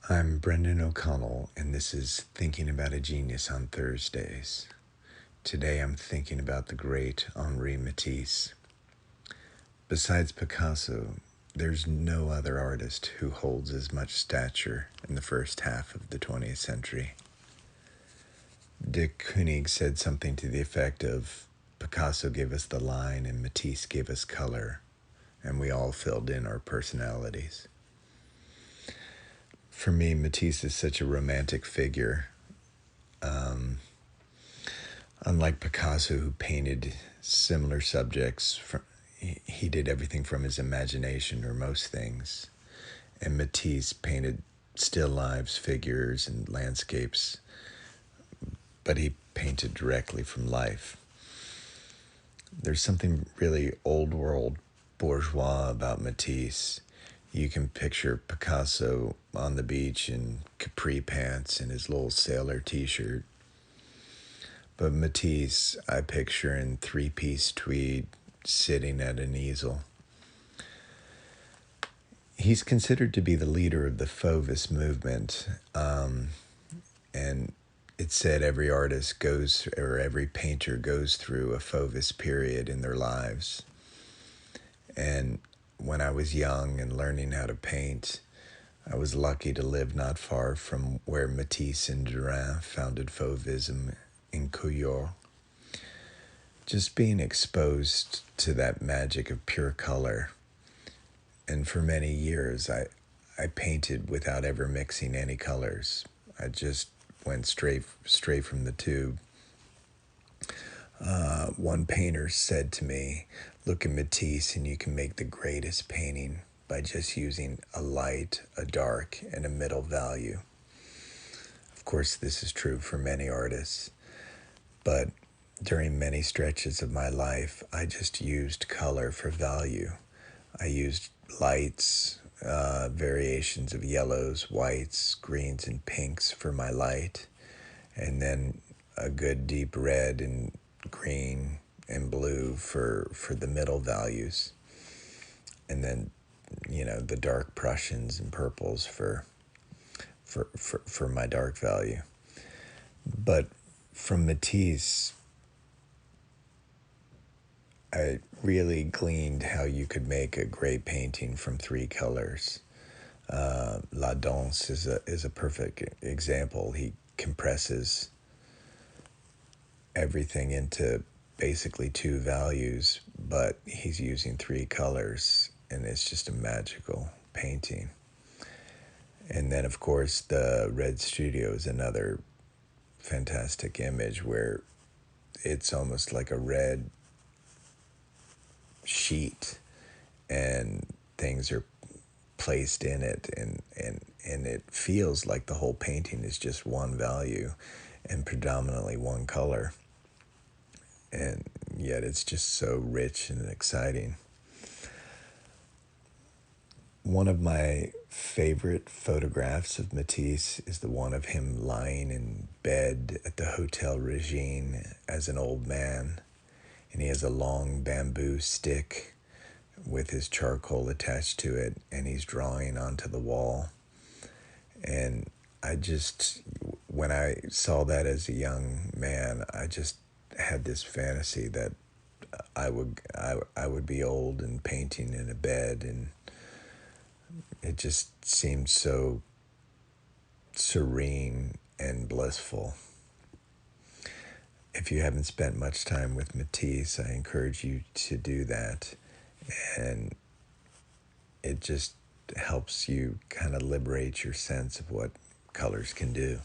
I'm Brendan O'Connell, and this is Thinking About a Genius on Thursdays. Today I'm thinking about the great Henri Matisse. Besides Picasso, there's no other artist who holds as much stature in the first half of the 20th century. De Kooning said something to the effect of, Picasso gave us the line and Matisse gave us color, and we all filled in our personalities. For me, Matisse is such a romantic figure. Unlike Picasso, who painted similar subjects, he did everything from his imagination, or most things. And Matisse painted still lifes, figures, and landscapes, but he painted directly from life. There's something really old world bourgeois about Matisse. You can picture Picasso on the beach in capri pants and his little sailor t-shirt. But Matisse, I picture in three-piece tweed, sitting at an easel. He's considered to be the leader of the Fauvism movement, and it's said every artist goes, or every painter goes through a Fauvist period in their lives. And when I was young and learning how to paint, I was lucky to live not far from where Matisse and Derain founded Fauvism in Couillard. Just being exposed to that magic of pure color. And for many years, I painted without ever mixing any colors. I just went straight from the tube. One painter said to me, look at Matisse and you can make the greatest painting by just using a light, a dark, and a middle value. Of course, this is true for many artists, but during many stretches of my life, I just used color for value. I used lights, variations of yellows, whites, greens, and pinks for my light, and then a good deep red and green and blue for the middle values, and then the dark Prussians and purples for my dark value. But from Matisse, I really gleaned how you could make a great painting from three colors. La Danse is a perfect example. He compresses everything into basically two values, but he's using three colors, and it's just a magical painting. And then, of course, the Red Studio is another fantastic image where it's almost like a red sheet and things are placed in it, and it feels like the whole painting is just one value and predominantly one color, and yet it's just so rich and exciting. One of my favorite photographs of Matisse is the one of him lying in bed at the Hotel Regine as an old man, and he has a long bamboo stick with his charcoal attached to it, and he's drawing onto the wall. And when I saw that as a young man, I just had this fantasy that I would be old and painting in a bed, and it just seemed so serene and blissful. If you haven't spent much time with Matisse, I encourage you to do that. And it just helps you kind of liberate your sense of what colors can do.